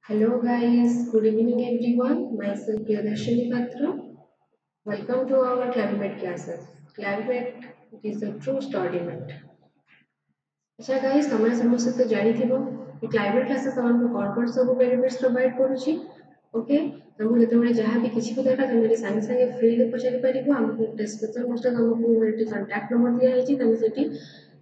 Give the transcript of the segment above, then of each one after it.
Hello guys, good evening everyone. Myself Priyadarshini Patra. Welcome to our Clavimate classes. Clavimate it is a true studyment. अच्छा guys, तमने समस्त तो जानी थी वो कि Clavimate classes तमने कौन-कौन सब benefits provide करूची. ओके तुमको जेतेबेले जहाँ भी किसी भी दरकार तुम सांगे सांगे फ्री रे पचारि परिबो हमको डिस्क्रिप्शन बॉक्स रे तुमको एटी कांटेक्ट नंबर दिया है तुम सेठी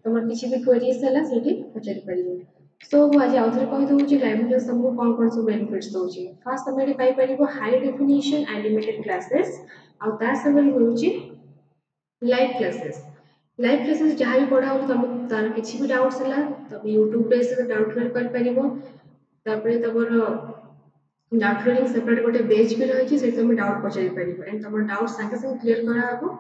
तुम किसी भी क्वेरीज हैला सेठी पचारि परिबो. सो मु आज आउथरे कहि दउची लाइव क्लास तुमको कौन सब बेनिफिट्स दउची. फर्स्ट तुम एटी पाई परिबो हाई डेफिनेशन एनिमेटेड क्लासेस आ तार संगे मिलुची लाइव क्लासेस. लाइव क्लासेस जहाँ भी पढ़ा हो तुम तार किसी भी डाउट्स हैला तुम यूट्यूब पे से डाउट क्लियर कर परिबो. तापरे तमरो डाउट क्लियरिंग सेपरेट गोटे बेच भी रही है तुम डाउट पचारि परिबो एंड तुम डाउट संगे संगे क्लियर करा हबो.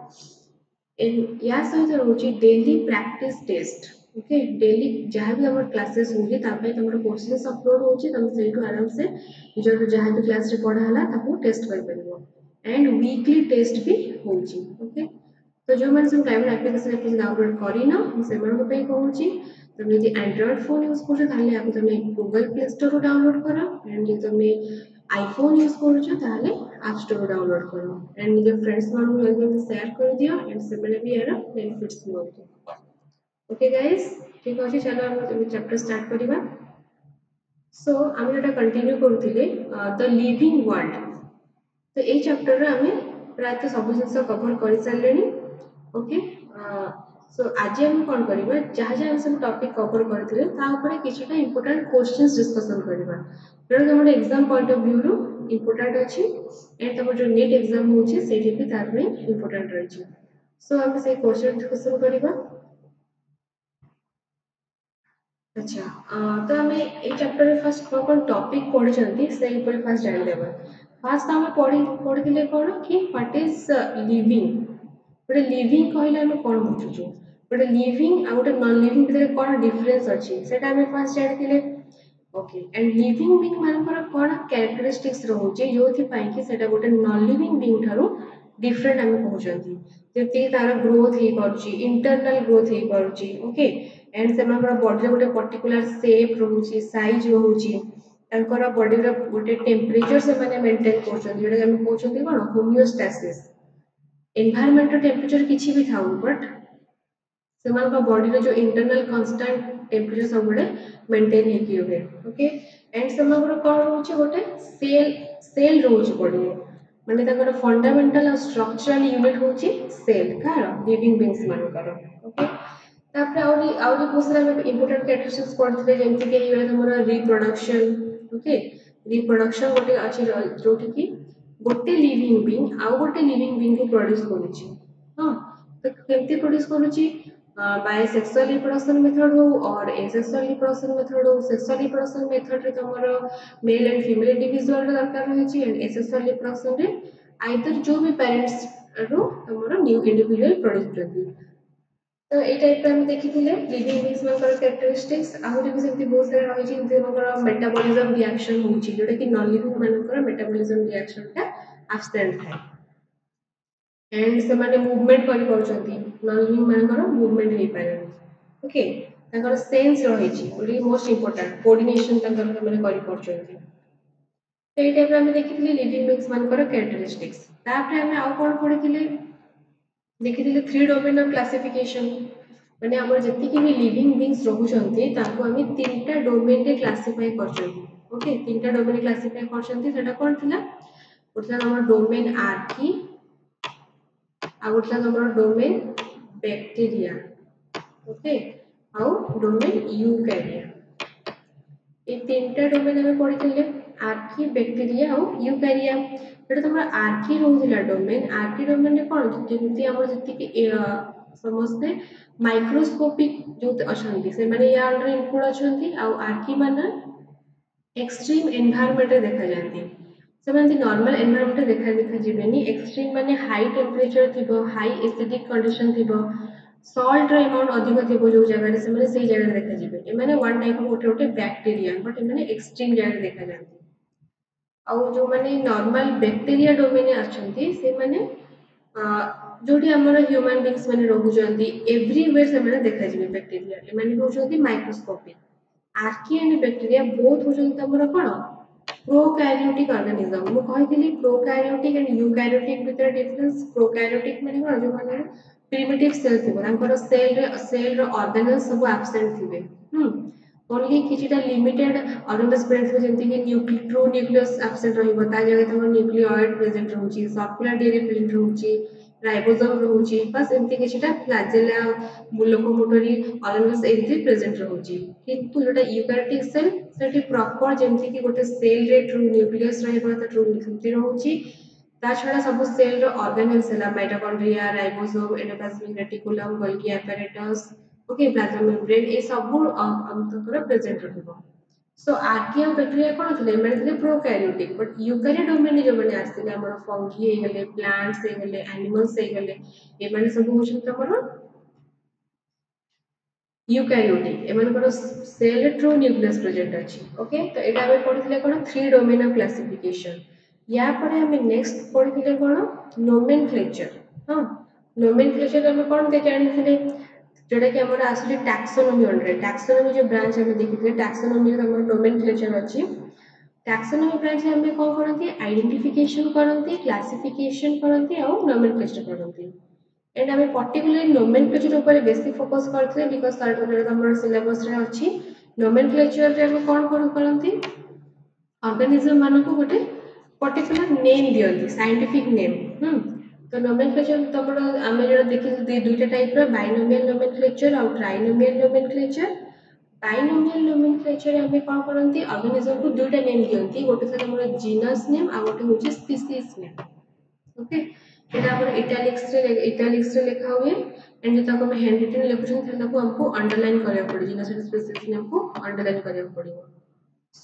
एंड या सहित रोची daily practice test. Okay daily जहाँ भी हमर क्लासेस होगी तापे तुमरो क्वेश्चंस अपलोड होची तुम सेठू आराम से जो जहाँ भी क्लास रे पढ़ा हला ताको टेस्ट कर परिबो एंड वीकली टेस्ट भी होची. ओके तो जो मैंने सब क्लाइमेट एप्लिकेशन एप्लिकेशन डाउनलोड करिना से मन पे कहूची तुम यदि एंड्रॉइड फोन यूज कर ताले आप तुम गूगल प्ले स्टोर रो डाउनलोड करो एंड यदि तुम आईफोन यूज कर ताले ऐप स्टोर रो डाउनलोड करो एंड निज फ्रेंड्स मान को शेयर कर दियो एंड से मैंने भी यार बेनिफिट्स मिलतो. ओके गाइस ठीक अछि चलो हम चैप्टर स्टार्ट करिबा. सो हम एटा कंटिन्यू करथिले द लिविंग वर्ल्ड. तो ये चैप्टर रे हमें प्रायतः सब जिनस कवर कर सारे. ओके सो आज हम कौन करबा जहाँ जहाँ सब टॉपिक कवर करथिले ता ऊपर किछटा इंपोर्टेंट क्वेश्चंस डिस्कशन करबा. जेना हमर एग्जाम पॉइंट ऑफ व्यू रो इंपोर्टेंट अछि एंड तमर जो नेट एग्जाम होछि सेठी भी तार में इंपोर्टेंट रहै छै. सो हम से क्वेश्चन डिस्कशन करबा. अच्छा तो हमें ये चैप्टर में फर्स्ट कौन कौन टॉपिक पढ़ी से ऊपर फर्स्ट जान देबा. फर्स्ट हम पढ़िले कौन कि व्हाट इज लिविंग. गोटे लिविंग कहले हम कौन बुझुछु. गोटे लिविंग आ गोटे नॉन लिविंग भितर कौन डिफरेंस अछि सेटा हम फर्स्ट जानिथिले. ओके एंड लिविंग बीइंग मानकर कौन कैरेक्टरिस्टिक्स रहउचे जोथि पाई कि सेटा गोटे नॉन लिविंग बीइंग थारो डिफरेंट हम कहउचंती. जेति तार ग्रोथ हे परची इंटरनल ग्रोथ हे परची. ओके एंड से बॉडी गोटे पर्टिकुलर शेप रहउची साइज रहउची तांकर बॉडी रो गोटे टेम्परेचर से माने मेंटेन करछन जेटा हम कहउचंती कोन होमियोस्टैसिस. एनवायरनमेंट टेम्परेचर किसी भी था बट से बॉडी रो जो इंटरनल कांस्टेंट टेम्परेचर सब बड़े मेंटेन हेकी रहे. ओके एंड से कौन रोचे गोटे सेल सेल रोचे बॉडी माने ताकर फंडामेंटल और स्ट्रक्चरल यूनिट होची सेल कार लिविंग बीइंग्स मानकर. ओके तापर आउरी पोस्टर हम इंपोर्टेंट कैरेक्टरिस्टिक्स पढ़थिले जेमति के हिला हमर रिप्रोडक्शन. ओके रिप्रोडक्शन गोटे अछि जोटी की गोटे लिविंग बीइंग आउ गोटे लिविंग बीइंग को प्रोड्यूस करूची. हां तो केमती प्रोड्यूस करूची बाय सेक्सुअल रिप्रोडक्शन मेथड हो और एसेक्सुअल रिप्रोडक्शन मेथड हो. सेक्सुअल रिप्रोडक्शन मेथड रे तमरो मेल एंड फीमेल इंडिविजुअल दरकार होची एंड एसेक्सुअल रिप्रोडक्शन रे आइदर जो भी पेरेंट्स रो तमरो न्यू इंडिविजुअल प्रोड्यूस करती. तो ये टाइप हम देखिथिले लिविंग बीइंग्स मानकर कैरेक्टरिस्टिक्स आहुरी भी सेमती बहुत सारा रही छै जेमकर मेटाबॉलिज्म रिएक्शन होची जोटा कि नॉन लिविंग मानकर मेटाबॉलिज्म रिएक्शन का एब्सेंट है एंड से माने मूवमेंट करि परछंती नॉन लिविंग मानकर मूवमेंट हे पारे. ओके ताकर सेंस रही छी ओली मोस्ट इंपोर्टेंट कोऑर्डिनेशन ताकर माने करि परछंती. तो ये टाइप हम देखिथिले लिविंग बीइंग्स मानकर कैरेक्टरिस्टिक्स. तापर हम आउ कोन पढिथिले देखिथिले थ्री डोमेन ऑफ क्लासिफिकेशन माने हमर जति कि भी लिविंग बीइंग्स रहउचंती ताको हम तीनटा डोमेन रे क्लासिफाई करछंती. ओके तीनटा डोमेन क्लासिफाई करछंती सेटा कोन थिला उठला हमर डोमेन आर्की आ उठला हमर डोमेन बैक्टीरिया. ओके आउ डोमेन यूकैरिया. ये तीनटा डोमेन हम पढिथिले आर्की बैक्टीरिया और यूकैरिया. जेटा तमरा आर्की रहउथिला डोमेन आर्की डोमेन रे कोन जेमति हमर जति कि समस्ते माइक्रोस्कोपिक जो अछंती से माने या अंडर इंक्लूड अछंती आ आर्की माने एक्सट्रीम एनवायरनमेंट रे देखा जाती. से माने नॉर्मल एनवायरनमेंट रे देखा जिबेनी एक्सट्रीम माने हाई टेम्परेचर थिबो हाई एसिडिक कंडीशन थिबो सॉल्ट रो अमाउंट अधिक थिबो जो जगह रे से माने सेही जगह रे देखा जिबे. ए माने वन टाइप ऑफ गोटे गोटे बैक्टीरिया बट ए माने एक्सट्रीम जगह रे देखा जाती. आउ जो माने नॉर्मल बैक्टीरिया डोमेन अछंती से माने जोटी हमर ह्यूमन बीइंग्स माने रहउचंती एवरीवेयर से माने देखा जिबे बैक्टीरिया ए माने होचंती microscopic. Archaea and bacteria both होचंती हमर कोन प्रोकैरियोटिक ऑर्गेनिज्म मु कहितली प्रोकैरियोटिक एंड यूकैरियोटिक भितर डिफरेंस प्रोकैरियोटिक माने कोन जो माने प्रिमिटिव सेल थिबो तांकर सेल रो ऑर्गेनेल सब एब्सेंट थिबे ओनली किछिटा लिमिटेड ऑर्गेनेल्स प्रेजेंट थिबे जेंति कि ट्रू न्यूक्लियस एब्सेंट रहिबो ता जगह तमर न्यूक्लियोइड प्रेजेंट रहउची सर्कुलर डीएनए प्रेजेंट रहउची राइबोसोम रहउची बस एमती किछिटा फ्लैजेला लोकोमोटरी ऑर्गेनेल्स एमती प्रेजेंट रहउची किंतु जोटा यूकैरियोटिक सेल सेठी प्रॉपर जेमती कि गोटे सेल रे ट्रू न्यूक्लियस रहिबो त ट्रू सेमती रहउची ता छडा सब सेल रो ऑर्गेनेल्स हला mitochondria ribosome endoplasmic reticulum Golgi apparatus okay plasma membrane ए सब अंतकर प्रेजेंट रहइबो सो आर्किया बैक्टीरिया कोन थिले माने थिले प्रोकैरियोटिक बट यूकैरियोट डोमेन जो माने आस्थिले हमर फंगी हे गेले प्लांट्स हे गेले एनिमल्स हे गेले ए माने सब होछन तमर यूकैरियोटिक एमानकर सेल ट्रू न्यूक्लियस प्रेजेंट अछि ओके तो एटा हम पढिथिले कोन थ्री डोमेन ऑफ क्लासिफिकेशन या परे हम नेक्स्ट पढिथिले कोन नोमेनक्लेचर हां नोमेनक्लेचर हम कोन दे जानिथिले जोटा कि हमर आसले टैक्सोनॉमी अंडर टैक्सोनॉमी जो ब्रांच हम देखिथिले टैक्सोनॉमी हमर नोमेनक्लेचर अछि टैक्सोनॉमी ब्रांच में कोन करंती आइडेंटिफिकेशन करंती क्लासिफिकेशन करंती और नोमेनक्लेचर करंती एंड हमें पर्टिकुलरली नोमेनक्लेचर ऊपर बेसी फोकस करथिले बिकॉज़ सर्कुलर हमर सिलेबस रे अछि नोमेनक्लेचर रे हम कोन कोन करंती ऑर्गेनिज्म मानको गोटे पर्टिकुलर नेम दियंती साइंटिफिक नेम तो नोमेनक्लेचर तमर आमे जेटा देखि दुईटा टाइप रो बाइनोमियल नोमेनक्लेचर और ट्राइनोमियल नोमेनक्लेचर बाइनोमियल नोमेनक्लेचर हमें कोन करंती ऑर्गेनिज्म को दुईटा नेम दियंती गोटे से हमर जीनस नेम आ गोटे होची स्पीसीज नेम ओके एटा हमर इटैलिक्स रे लिखा हुए एंड जता को हम हैंड रिटन लिखुछन ताको हमको अंडरलाइन करया पड़ी जीनस एंड स्पीसीज नेम को अंडरलाइन करया पड़िबो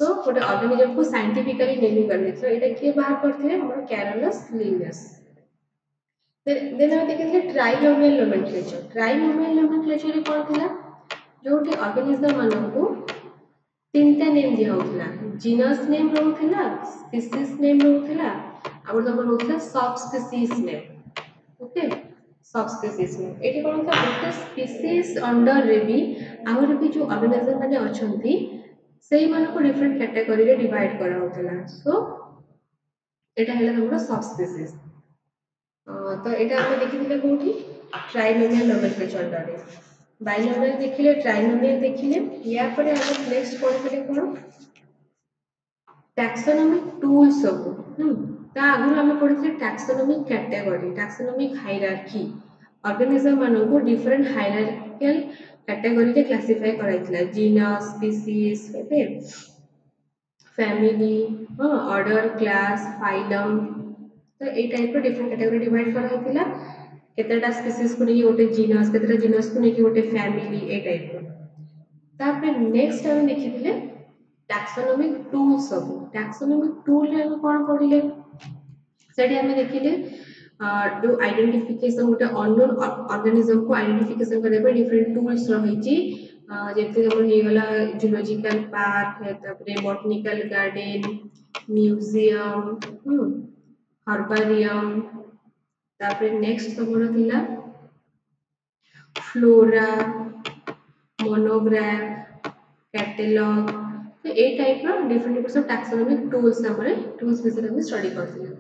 सो गोटे ऑर्गेनिज्म को साइंटिफिकली नेमिंग करले सो एटा के बाहर करथिले हमर कैरोलस लिनियस देन हम देखिले ट्राइनोमियल नोमेनक्लेचर रे कोन थिला जोटी ऑर्गेनिज्म मानको तीनटा नेम दिया होतला जीनस नेम रहउथिला स्पीसीज नेम रहउथिला और तमर रहउथिला sub species name okay sub species name eighty कोन था गोटे स्पीसीज अंडर रे भी आउर भी जो ऑर्गेनिज्म माने अछंती सेही मानको डिफरेंट कैटेगरी रे डिवाइड करा होतला सो एटा हैला तमर सब स्पीसीज तो एटा हम देखिथिले कोठी ट्राइनोमियल नोमेनक्लेचर अंडर रे बाइनोमियल देखिले ट्राइनोमियल देखिले या परे हम नेक्स्ट पढिथिले कोन टैक्सोनॉमिक टूल्स सब ता आगु हम पढिथिले taxonomic category taxonomic hierarchy organism मानको डिफरेंट हायरार्किकल कैटेगरी रे क्लासिफाई कराइथिला genus species okay family order class phylum तो ए टाइप रो डिफरेंट कैटेगरी डिवाइड कराइथिला केतेटा स्पीसीज को नहीं गोटे जीनस केतेटा जीनस को नहीं गोटे फैमिली ए टाइप रो तापर नेक्स्ट हम देखिथिले टैक्सोनॉमिक टूल सब टैक्सोनॉमिक टूल रे हम कोन पढिले सेठी हम देखिले जो आइडेंटिफिकेशन गोटे अननोन ऑर्गेनिज्म को आइडेंटिफिकेशन करे पे डिफरेंट टूल्स रहिची जेते हमर हे गला जूलॉजिकल पार्क है तापरे बॉटनिकल गार्डन म्यूजियम हर्बारियम तापरे नेक्स्ट तमरो थिला फ्लोरा मोनोग्राफ कैटलॉग तो ए टाइप रो different types of taxonomic tools हमरे टूल्स विषय हम स्टडी करथिले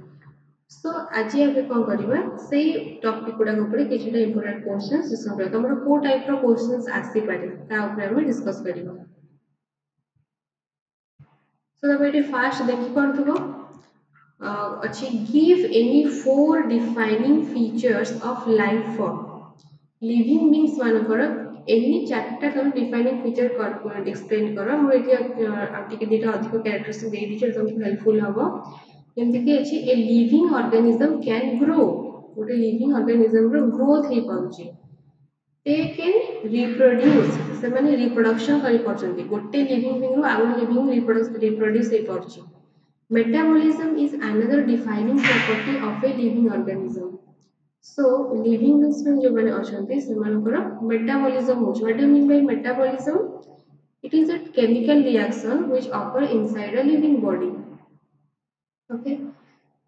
सो आज हम कोन करबा सेही टॉपिक गुडा ऊपर किछटा इंपोर्टेंट क्वेश्चंस डिस्कस करबा हमर को टाइप रो क्वेश्चंस आसी पारे ता ऊपर हम डिस्कस करबा सो तबे एटी फास्ट देखि परथबो अच्छी give any four defining features of life form living beings मानकर एनी चारटा तुम डिफाइनिंग फीचर कर एक्सप्लेन करो मु एटी आटिके डेटा अधिक कैरेक्टरिस्टिक दे दिछ तुमको हेल्पफुल हबो जेमति कि अछि ए लिविंग ऑर्गेनिज्म कैन ग्रो गोटे लिविंग ऑर्गेनिज्म रो ग्रोथ हे पाउची they can reproduce से माने रिप्रोडक्शन करि परछंती गोटे लिविंग बीइंग रो आउर लिविंग रिप्रोड्यूस हे परछि metabolism is another defining property of a living organism so living beings में जो माने अछंती से मानकर मेटाबॉलिज्म होछ what do mean by metabolism it is a chemical reaction which occur inside a living body okay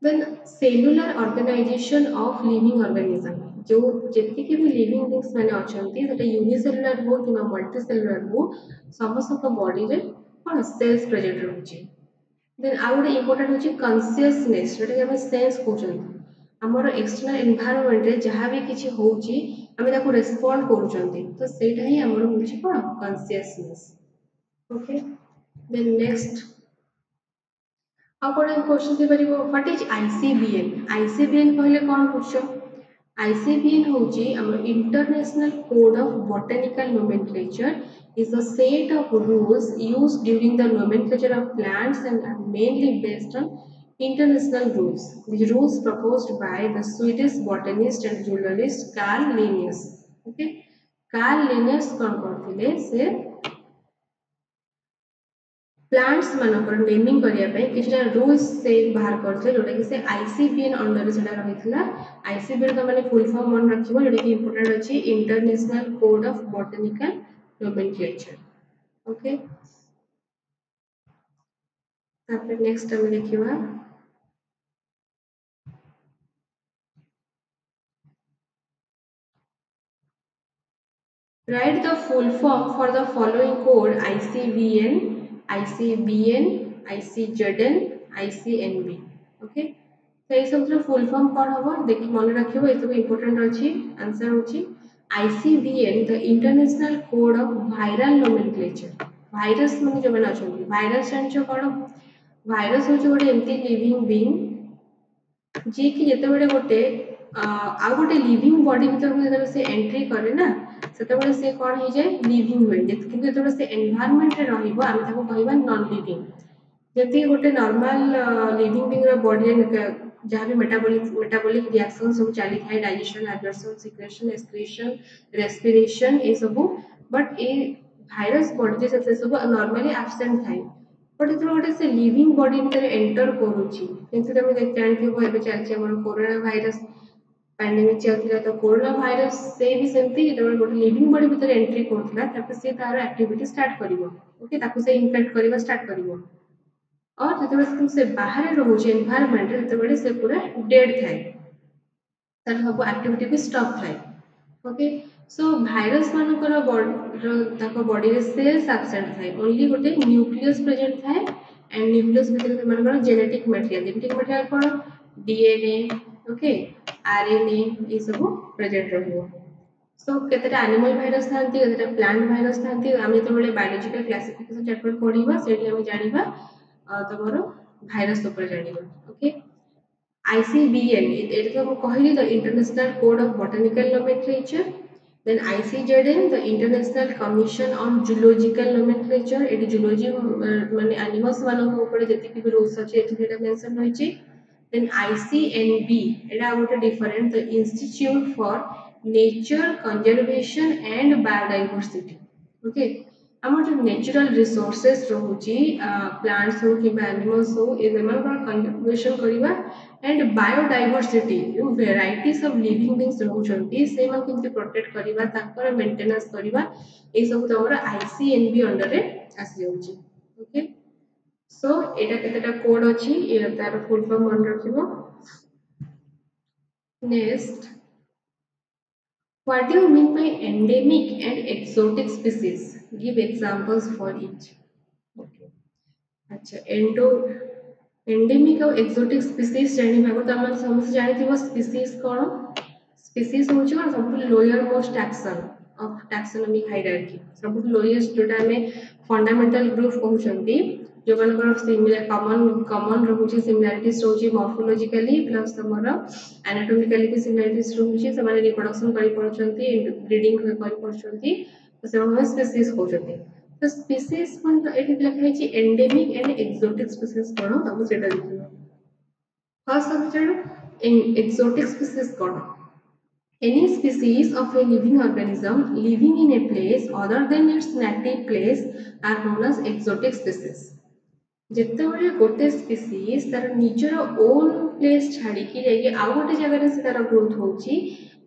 then cellular organization of living organism जो जेति के भी लिविंग बीइंग्स माने अछंती सेटा यूनिसेलुलर हो कि मल्टी सेलुलर हो समस्त बॉडी रे कोन सेल्स प्रेजेंट रहउची देन आउ गोटे इम्पोर्टेंट होची कॉन्शियसनेस जोटा कि हम सेंस कहउछन हमर एक्सटर्नल एनवायरनमेंट रे जहाँ भी किछि होउची हम ताको रेस्पोंड करूछंती तो सेटा ही हमर होची कोन कॉन्शियसनेस ओके देन नेक्स्ट आपण क्वेश्चन दे परिबो व्हाट इज आईसीबीएन आईसीबीएन कहले कोन बुझछो ICBN होची हमर international code of botanical nomenclature is a set of rules used during the nomenclature of plants and are mainly based on international rules. The rules proposed by the Swedish botanist and zoologist Carl Linnaeus. Okay, Carl Linnaeus कौन करथिले से plants मानकर naming करिया पे किछटा rules से बाहर करथे जोटा कि से आईसीबीएन अंडर रे सेटा रहितला आईसीबीएन का माने फुल फॉर्म मन रखिबो जोटा कि इंपोर्टेंट अछि international code of botanical nomenclature okay तापर नेक्स्ट हम देखिबा write the full form for the following code ICBN ICBN ICZN ICNB okay तो ये सब फुल फॉर्म कौन हम देखिए मन रखिए ये सब इंपोर्टेंट अच्छी आंसर होची ICBN the international code of viral nomenclature virus माने जो बना छथि वायरस जानछो कोन वायरस होची गोटे एमती लिविंग बीइंग जे कि जेते बेले गोटे आ गोटे लिविंग बॉडी भीतर जेते से एंट्री करे ना सेते बेले से कोन हो जाय लिविंग होय किंतु जेते बेले से एनवायरनमेंट रे रहिबो आमे ताको कहबा नॉन लिविंग जति गोटे नॉर्मल लिविंग बीइंग रो बॉडी रे जहाँ भी मेटाबॉलिक रिएक्शन सब चली थाए digestion absorption secretion excretion respiration ए सब बट ए भाइरस बॉडी से सब नॉर्मली एब्सेंट थाए बट जो गोटे से लिविंग बॉडी भीतर एंटर करूची किंतु तमे जानथिबो एबे चलचे हमर कोरोना वायरस पैंडेमिक चलथिला तो कोरोना वायरस से भी सेमती जो गोटे लिविंग बॉडी भीतर एंट्री करथिला तापर से तार एक्टिविटी स्टार्ट करिवो ओके ताको से इन्फेक्ट करबा स्टार्ट करिवो और जो से बाहर रोचे एनवायरनमेंट जो से पूरा डेड थाए तार सब एक्टिविटी भी स्टॉप थाए ओके सो भाइरस मानकर बॉडी रे सेल्स एब्सेंट थाए ओनली गोटे न्यूक्लियस प्रेजेंट थाए एंड न्यूक्लियस भीतर मानकर जेनेटिक मटेरियल कोन डीएनए ओके आरएनए ये सब प्रेजेंट रहबो सो केतेटा एनिमल भाइरस थांती केतेटा प्लांट भाइरस थांती आमे तो बळे बायोलॉजिकल क्लासिफिकेशन चैप्टर पढिबा सेठी हम जानिबा तमरो भाइरस ऊपर जानिबा ओके ICBN it तो कहली the international code of botanical nomenclature then ICZN the international commission on zoological nomenclature एटी जूलॉजी माने एनिमल्स मानक ऊपर जति भी रूल्स अछि एठी सेटा मेंशन होइछि देन ICNB एटा गोटे different the institute for nature conservation and biodiversity okay आम जो नेचुरल रिसोर्सेस रोची प्लांट्स हो कि एनिमल्स हो ये कंजर्वेशन करवा एंड बायोडायवर्सिटी जो वेराइटीज ऑफ लिविंग बीइंग्स रोचंती से मन केमति प्रोटेक्ट करवा ताकर मेंटेनेंस करवा ए सब तमरा आईसीएनबी अंडर रे आसी जाउची ओके सो एटा केतेटा कोड अछि ए तार फुल फॉर्म मन रखिबो next What do you mean by endemic and exotic species? Give examples for each. Okay. अच्छा endemic और exotic species जानी भागो तो हम समझ जानी थी वो species कौन species होची कौन सब lower most taxon of taxonomic hierarchy सब lowest जोटा में fundamental group कहउचंती जो मानकर सिमिलर कॉमन रहउची सिमिलरिटीज रहउची मॉर्फोलॉजिकली प्लस हमर एनाटॉमिकली भी सिमिलरिटीज रहउची समाने रिप्रोडक्शन करि पड़छंती ब्रीडिंग करि पड़छंती तो से हम स्पीसीज कहउचंती तो स्पीसीज मन एठी लिखा है एंडेमिक एंड एक्सोटिक स्पीसीज कोन तब सेटा लिखिबो फर्स्ट सब्जेक्ट एक्सोटिक स्पीसीज कोन any species of a living organism living in a place other than its native place are known as exotic species जिते बड़े गोटे स्पीसीज तार निजर ओन प्लेस छाड़ी की जाइए आउ गोटे जगह से तार ग्रोथ होची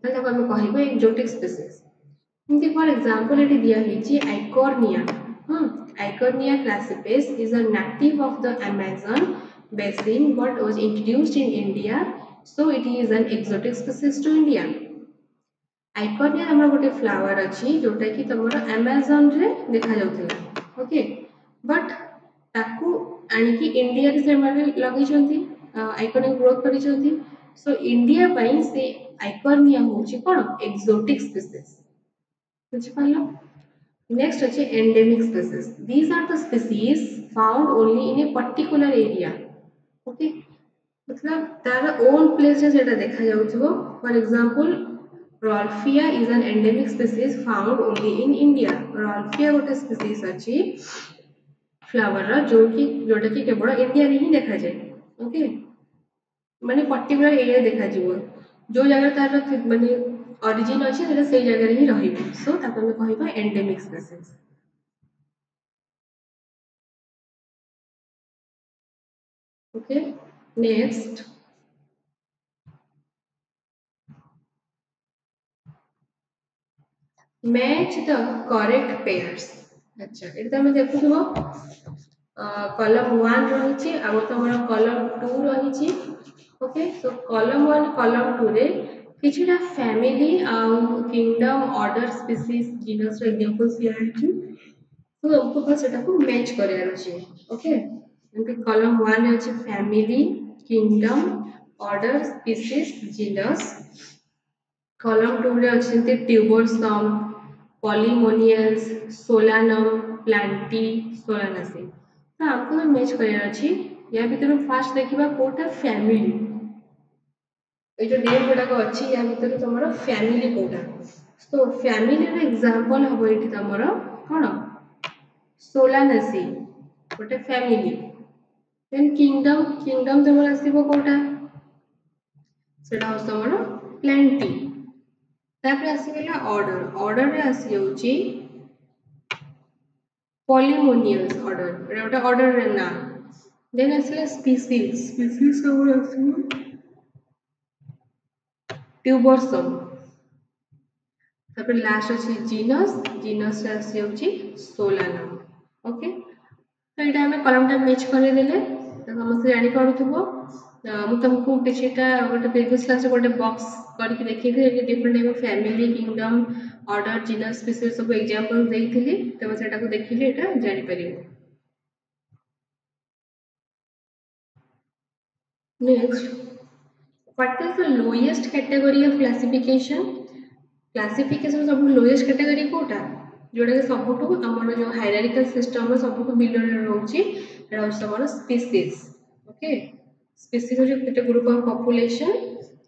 त ताको हम कहबो एक्सोटिक स्पीसीज इनके फॉर एग्जांपल एटी दिया हिची Eichhornia Eichhornia crassipes is a native of the Amazon basin but was introduced in India so it is an exotic species to India Eichhornia हमर गोटे फ्लावर अछि जोटा कि तमरो अमेज़न रे देखा जाउथला ओके बट ताकू आणिकी इंडिया रे से माने लगे आइकॉनिक ग्रोथ करिसेंती सो इंडिया पई से आइकॉनिया होची कोन एक्सोटिक स्पीसीज बुझ पालो नेक्स्ट अछि endemic species these are the species found only in a particular area okay मतलब तार ओन प्लेस रे सेटा देखा जाउथबो for example Rauvolfia is an endemic species found only in India Rauvolfia गोटे स्पीसीज अछि फ्लावर जोटा कि केवल इंडिया रे ही देखा जाए ओके माने पर्टिकुलर एरिया देखा जीवो जो जगह तार माने ओरिजिन अछि सेटा सेई जगह रे ही रहिबो सो ताको हम कहबा endemic species okay next match the correct pairs अच्छा एटा हम देखुथबो कॉलम 1 रही आउ तुम कॉलम 2 रही ओके सो कॉलम 1 कॉलम 2 रे किछटा फैमिली आउ किंगडम ऑर्डर स्पीसीज जीनस रो एग्जांपल्स दिया रही तो हमको बस एटा को मैच करार अछि ओके एमपी कॉलम 1 रे अछि family kingdom order species genus column 2 रे अछि ट्यूबरसम पॉलीमोनियल्स सोलानम प्लांटी सोलानासी तो आपको मैच करार अछि या भीतर फास्ट देखिबा कोटा फैमिली ए जो नेम गुडा को अछि या भीतर तमरो फैमिली कोटा तो फैमिली रे एग्जांपल हबो एठी तमरो कोन सोलानासी गोटे फैमिली देन किंगडम किंगडम तमरो आसीबो कोटा सेटा हो तमरो प्लांटी तापर आसीगला ऑर्डर ऑर्डर रे आसी जाउची पॉलीमोनियल्स ऑर्डर एटा गोटे ऑर्डर रे ना देन आसीला स्पीसीज स्पीसीज सब आसीबो ट्यूबरसम तापर लास्ट अछि जीनस जीनस रे आसी जाउची सोलानम ओके तो ये हमें कलम टा मैच कर देले तो समस्त जानी पारुथबो मु तुमको किछटा गोटे प्रीवियस क्लास रे गोटे बॉक्स करके देखि थी different type of family kingdom order genus species सब एग्जांपल देइथिली तब सेटा को देखिले एटा जानि परिबो next what is the lowest category of classification classification सब लोएस्ट कैटेगरी कोटा जोड़ा सबुठू आम जो हायरार्किकल सिस्टम सबुठू बिलो रोचे सब स्पीसीज ओके स्पीसीज हो गोटे ग्रुप ऑफ पॉपुलेशन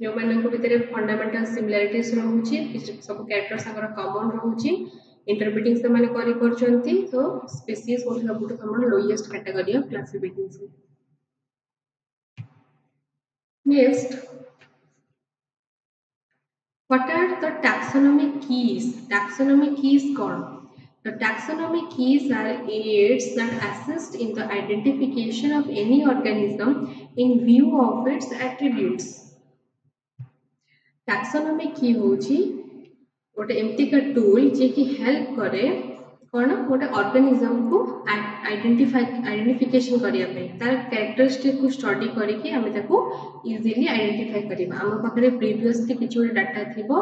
जो मान भितर फंडामेंटल सिमिलारिटीज रोचे सब कैरेक्टर सागर कॉमन रोचे इंटरप्रिटिंग से माने करि परचंती तो स्पीसीज हो सबुठू हमर lowest category of classification next what are the taxonomy keys taxonomy keys कौन the taxonomy keys are aids that assist in the identification of any organism in view of its attributes taxonomy key होची गोटे एमती का tool जे कि help करे कौन गोटे organism को आइडेंटिफिकेशन करिया पे तार कैरेक्टरिस्टिक को स्टडी करके हमें ताको इजीली आइडेंटिफाई करिबा हम पाखरे प्रीवियसली किछु डाटा थिबो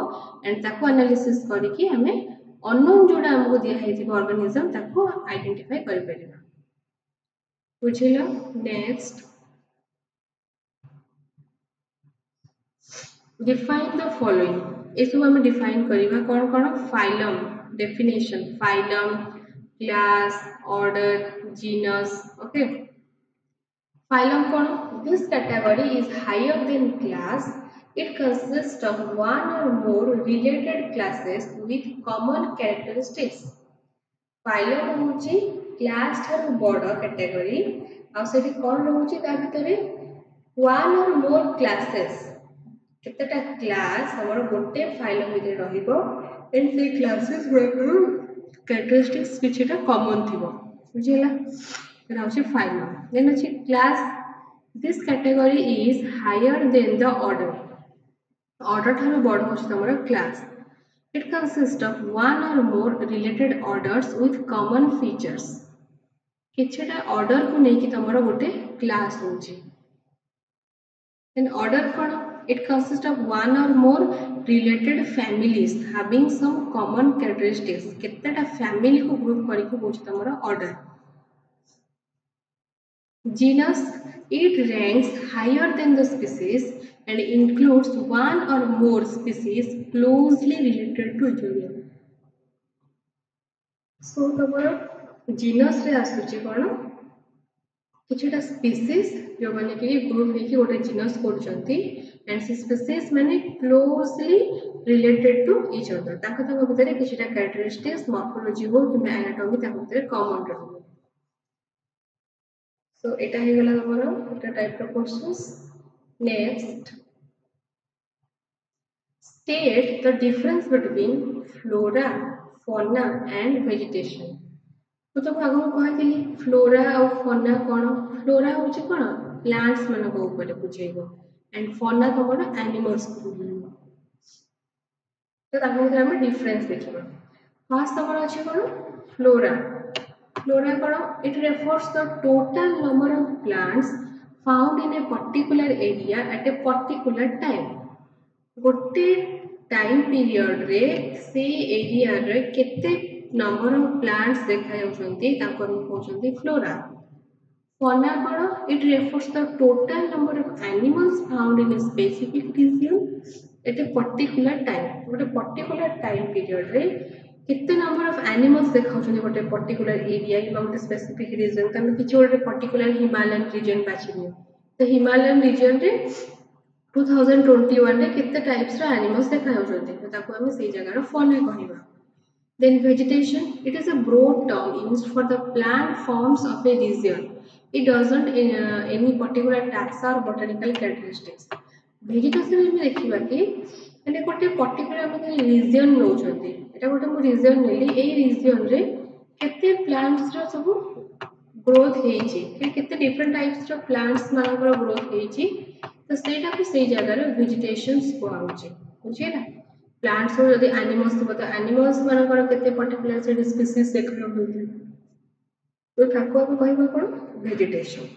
एंड ताको एनालिसिस करके हमें अननोन जोड़ा हमको दिया है थिबो ऑर्गेनिज्म ताको आइडेंटिफाई करि परिबा बुझिलो नेक्स्ट डिफाइन द फॉलोइंग इसको हमें डिफाइन करिबा कौन कौन phylum definition phylum class order genus okay phylum कौन this category is higher than class it consists of one or more related classes with common characteristics phylum होची class Thar बड़ category आ सेठी कोन रहउची ता भितरे one or more classes केतेटा class हमर गोटे phylum भितर रहिबो एंड से क्लासेस कैरेक्टरिस्टिक्स किछटा कॉमन थिबो बुझिला एटा होची फाइलम देन होची class this category is higher than the order order थार बड़ होची हमर class it consists of one or more related orders with common features किछटा ऑर्डर को नेकी तमरो गोटे क्लास होची then order कोन it consists of one or more related families having some common characteristics केतेटा फैमिली को ग्रुप करिके होची तमरो order Genus, it ranks higher than the species and includes one or more species closely related to each other. So, the genus रे आसुची कौन किछटा species जो माने कि ग्रुप लेके गोटे जीनस करछंती एंड से स्पीसीज माने closely related to each other ताको ताको भितर किछटा कैरेक्टरिस्टिक्स मॉर्फोलॉजी हो कि एनाटॉमी ताको भितर कॉमन रहबो सो एटा हे गेला हमर एटा type of questions next state the difference between flora fauna and vegetation तो तुम आगु कहली फ्लोरा और फौना कौन फ्लोरा हूँ कौन प्लांट्स मान बुझेब एंड फौना तो कौन एनिमल्स को बुझेब तो आम डिफरेन्स देखा फर्स्ट तुम अच्छे कौन फ्लोरा फ्लोरा कौन it refers the total number of plants found in a particular area at a particular time गोटे टाइम पीरियड रे से एरिया रे केते नंबर ऑफ प्लांट्स देखा जाउछंती ताको हम कहउछंती फ्लोरा फौना कौन it refers the total number of animals found in a specific region at a particular time गोटे पर्टिकुलर टाइम पीरियड रे केते नंबर ऑफ एनिमल्स देखा जाउछंती गोटे पर्टिकुलर एरिया कि गोटे स्पेसिफिक रीजन तमे किछ गोटे पर्टिकुलर हिमालयन रीजन बाछिनियो तो हिमालयन रीजन रे 2021 रे केते टाइप्स रा एनिमल्स देखा जाउछंती तो ताको हम सेही जगह रो fauna कहिबा Then vegetation, it is a broad term used for the plant forms of a region. It doesn't any particular taxa or botanical characteristics. Vegetation में देखिबा कि एने गोटे पर्टिकुलर हम रीजन नउछंती एटा गोटे मो रीजन नेली एई रीजन रे केते प्लांट्स रो सब ग्रोथ हेची केते डिफरेंट टाइप्स रो प्लांट्स मानकर ग्रोथ हेची तो सेटा को सेही जगह रे वेजिटेशंस को आउची बुझिला प्लांट्स हो जदि एनिमल्स थबो तो एनिमल्स मानकर केते पर्टिकुलर से स्पीसीज देखलो होती तो ताको हम कहबा कोन वेजिटेशन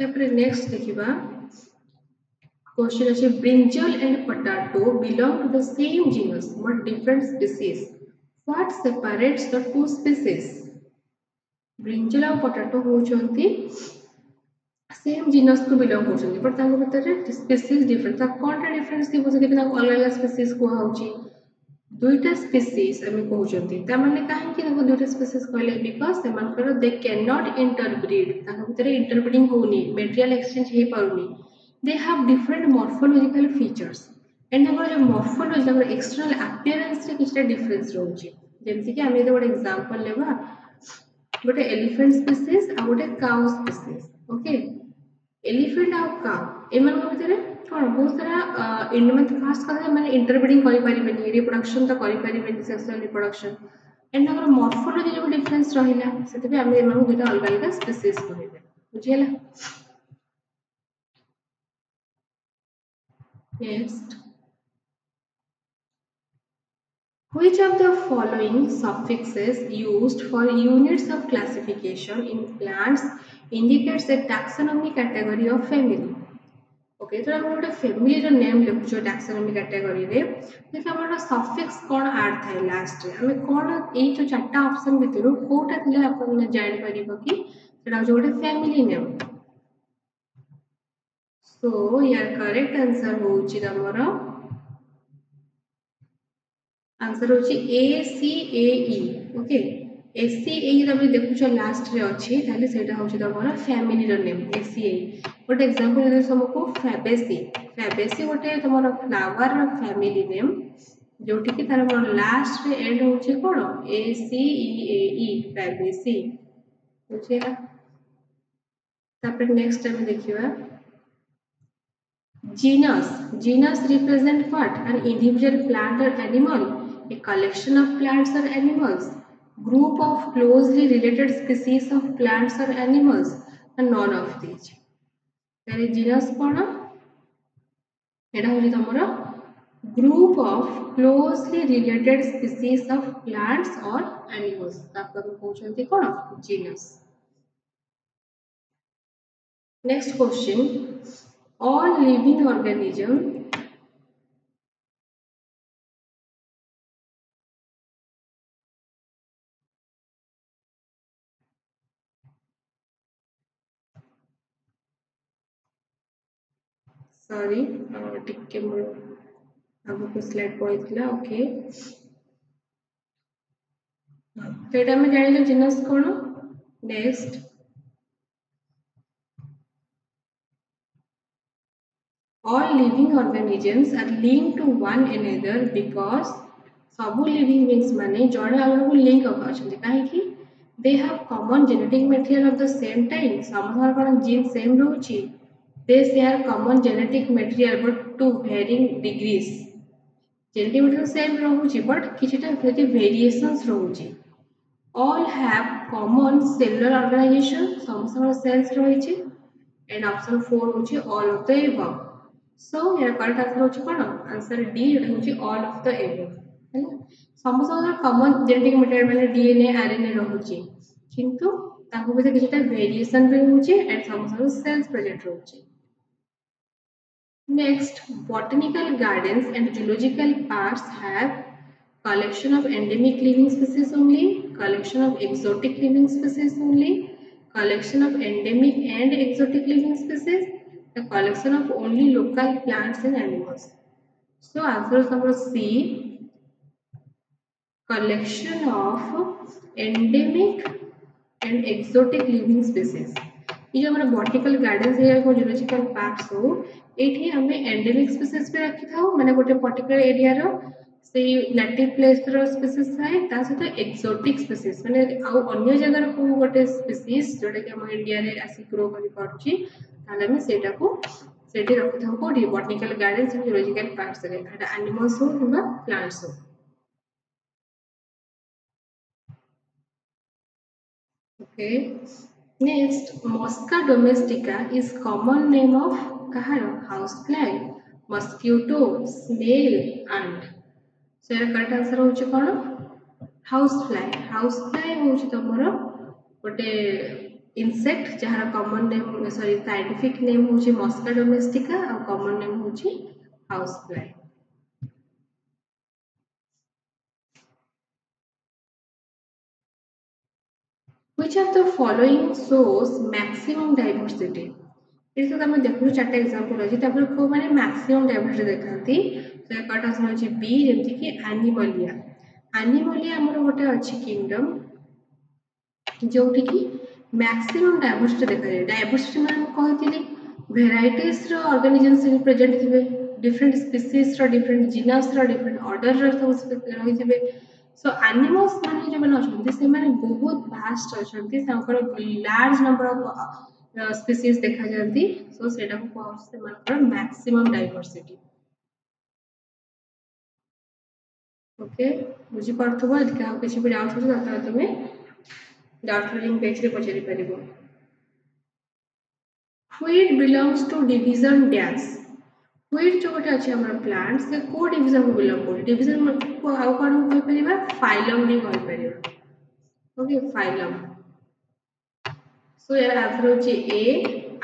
तापर नेक्स्ट देखिबा क्वेश्चन अछि brinjal and potato belong to the same genus but different species what separates the two species brinjal और पोटैटो होचंती सेम जीनस को बिलोंग करछंती बट तांको भीतर स्पीसीज डिफरेंट ता कोनटा डिफरेंस थी बोसे कि तांको अलग अलग स्पीसीज को होची दुईटा स्पीसीज हम कहउछंती ता माने काहे कि तांको दुईटा स्पीसीज कहले बिकॉज़ से मानकर दे कैन नॉट इंटरब्रीड तांको भीतर इंटरब्रीडिंग होनी मटेरियल एक्सचेंज हे पाउनी they have different morphological features and तांको जो मॉर्फोलॉजी तांको एक्सटर्नल अपीयरेंस रे किछटा डिफरेंस रहउची जेमति कि हम एतो ଗୋଟେ एग्जांपल लेबा गोटे एलिफेंट स्पीसीज आ गोटे काउ स्पीसीज ओके एलिफेंट आ काउ एमन भितर कोन बहुत सारा इंडमेंट फास्ट कथा माने इंटरब्रीडिंग करि परिबेनी रिप्रोडक्शन तो करि परिबेनी सेक्सुअल रिप्रोडक्शन एंड अगर मॉर्फोलॉजी जो डिफरेंस रहिला सेते भी हम एमन दुटा अलग अलग स्पीसीज कहबे बुझियला next Which of the following suffixes used for units of classification in plants indicates a taxonomy category of family? Okay, तो हम गोटे फैमिली रो नेम लिखुछो टैक्सोनॉमी कैटेगरी रे देखि हमर सफिक्स कोन ऐड थाय लास्ट रे हमें कोन एई जो चारटा ऑप्शन भितरु कोटा थिले आपन ने जानि परिबो कि सेटा जो गोटे फैमिली नेम सो यार करेक्ट आंसर होउची हमर आंसर होची ए सी ए ई ओके ए सी ए ई तमे देखुछो लास्ट रे अछि ताले सेटा होची हमर फैमिली रो नेम ए सी ए गोटे एग्जांपल दे हमको फैबेसी फैबेसी गोटे तुमर फ्लावर रो फैमिली नेम जोटी कि तार मोर लास्ट रे एंड होची कोन ए सी ई ए ई फैबेसी बुझिया तापर नेक्स्ट टाइम देखिबा genus represent what an individual plant or animal a collection of plants or animals group of closely related species of plants or animals and none of these तारे genus cone Etah Holi तमरो group of closely related species of plants or animals तापर कहउछंती कोन genus next question all living organism sorry टिके मोर आगु slide पड़ीला okay तो ये आम जान जिनस कौन next all living organisms are linked to one another because सब living beings माने जड़े अलग लिंक अच्छा कहीं they have common genetic material of the same time समस्त कौन जीन सेम रोची they share common genetic material but to varying degrees genetic material same रोची but किछटा variations रोची all have common cellular organization समस्त cells रोची and option 4 होची all of the above so here correct answer होची कोन answer D एटा होची all of the above हैला समस्त common genetic material माने DNA RNA रहउची किंतु ताको भितर किछटा वेरिएशन भी होची एंड समस्त सेल्स प्रेजेंट रहउची next botanical gardens and zoological parks have collection of endemic living species only collection of exotic living species only collection of endemic and exotic living species the collection of only local plants and animals so answer is number C collection of endemic and exotic living species ये जो हमारा botanical gardens है या zoological parks हो एठी हमें endemic species पे रखि थाओ माने गोटे पर्टिकुलर एरिया रो से नेटिव प्लेस रो स्पीसीज थाए ता सहित एक्सोटिक स्पीसीज माने आ अन्य जगह को गोटे स्पीसीज जोटा कि हम इंडिया रे आसी ग्रो करि परछि ताले हम सेटा को सेठी रखि थाओ कोडी botanical gardens and zoological parks रे एटा एनिमल्स हो किबा प्लांट्स हो okay next mosca domestica is common name of kahar house fly mosquito snail ant so your correct answer होची कोन हाउस फ्लाई होची तमरो गोटे इंसेक्ट जहार common name sorry scientific name होची मस्का domestica और common name होची house fly which of the following shows maximum diversity इसको हम देखु चारटा एग्जांपल अछि तापर को माने मैक्सिमम डायवर्सिटी देखांती तो एकटा आंसर अछि बी जेमति कि एनिमलिया हमर गोटे अछि किंगडम जोठी कि मैक्सिमम डायवर्सिटी देखा जाय डायवर्सिटी माने कहतिली वेराइटीज रो ऑर्गेनिजम्स प्रेजेंट थिबे डिफरेंट स्पीसीज रो डिफरेंट जीनस रो डिफरेंट ऑर्डर रो सब रहि थिबे सो एनिमल्स माने जो बन अछंती से माने बहुत वास्ट अछंती तांकर लार्ज नंबर ऑफ स्पीसीज देखा जाती सो सेटा को कहउछ से मानकर मैक्सिमम डायवर्सिटी ओके बुझी परथबो यदि का किछि भी डाउट हो त तमे डाउट लिंक पेज रे पचरी परिबो Wheat belongs to division dash Wheat जो गोटे अछि हमर प्लांट से को डिवीजन को बिलोंग करै डिवीजन को आउ कोन कहि परिबा फाइलम भी कहि परिबा ओके फाइलम सो यार आंसर होची ए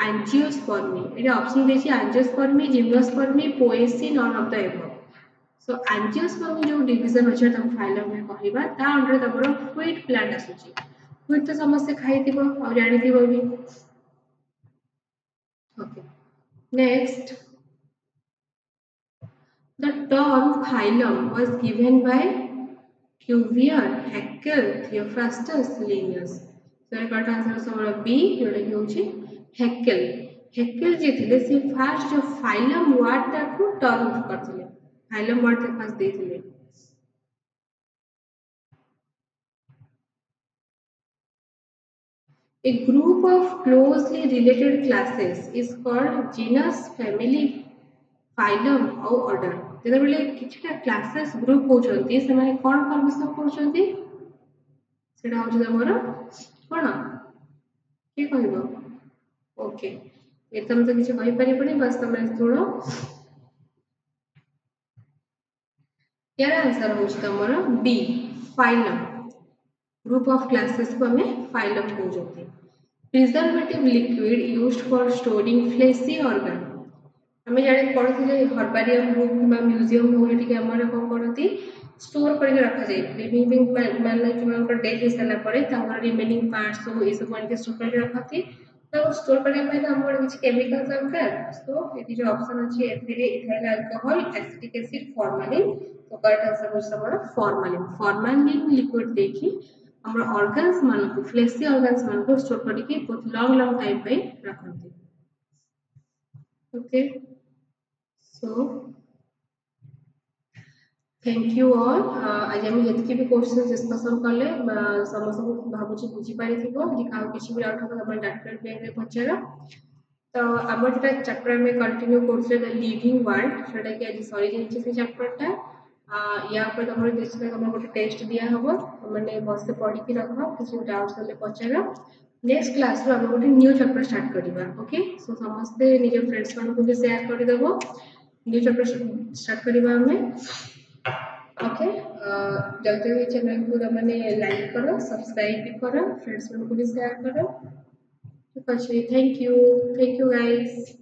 एंजियोस्पर्मी एटा ऑप्शन देछि angiospermae gymnospermae Poaceae none of the above so angiospermae जो डिवीजन अछि त फाइलम में कहिबा ता अंडर तबर व्हीट प्लांट आसुची व्हीट तो समस्त खाइतिबो आ जानितिबो भी okay next the term phylum was given by Cuvier, Haeckel, Theophrastus, Linnaeus. So your correct answer is our B. जोड़ा कि होची Haeckel. Haeckel जे थिले से फर्स्ट जो phylum word ताको टर्म करथिले. Phylum word ते first देथिले. A group of closely related classes is called genus, family, phylum or order. जेते बेले किछटा क्लासेस ग्रुप होचंती से माने कोन फॉर्मेशन करचंती सेटा होची हमर कोन के कहबो ओके एतम तो किछ कहि परिबनी बस तमे सुनो यार आंसर होची हमर B phylum group of classes को हमें फाइलम कहउचंती preservative liquid used for storing fleshy organ हमें जाने पढ़ुଥିଲେ हर्बारियम हो किबा म्यूजियम हो एठी हमर कोन करती स्टोर करके रखा जाय लिविंग मान लाइक कि डेथ हो साला परे तांगर रिमेनिंग पार्ट्स हो ए सब मान के स्टोर करके रखती तो स्टोर करने ପାଇଁ ତ ଆମର କିଛି କେମିକାଲ ଦରକାର ସो ଏଠି ଯୋଉ ଅପସନ ଅଛି ଏଥିରେ ethyl alcohol acetic acid formalin तो करेक्ट आंसर होछ हमर फॉर्मालिन फॉर्मालिन लिक्विड देखि हमर ऑर्गन्स मानको फ्लेशी ऑर्गन्स मानको स्टोर करके बहुत लॉन्ग लॉन्ग टाइम पे रखନ୍ତି okay so thank all आज हम जति भी क्वेश्चन डिस्कशन कले समस्त भाबुची बुझी पारि थिबो कि काउ किछि भी डाउट हो अपन डॉक्टर पे पचार तो आम जो चैप्टर में कंटिन्यू कर लिविंग वर्ल्ड सेटा कि आज सरी जाइए से चैप्टरटा या तुम निश्चित तुम गोटे टेस्ट दिया हम मैंने बस पढ़ी रख किसी डाउट्स हेल्ले पचार नेक्स्ट क्लास रो आम गोटे न्यू चैप्टर स्टार्ट करवा ओके सो समस्ते निज फ्रेंड्स मान भी शेयर करदेव न्यू चैप्टर स्टार्ट करवा आम ओके जल्दी जल्दी चैनल को मैंने लाइक करो सब्सक्राइब भी करो फ्रेंड्स मान को भी शेयर करो ठीक अच्छे थैंक यू गाइस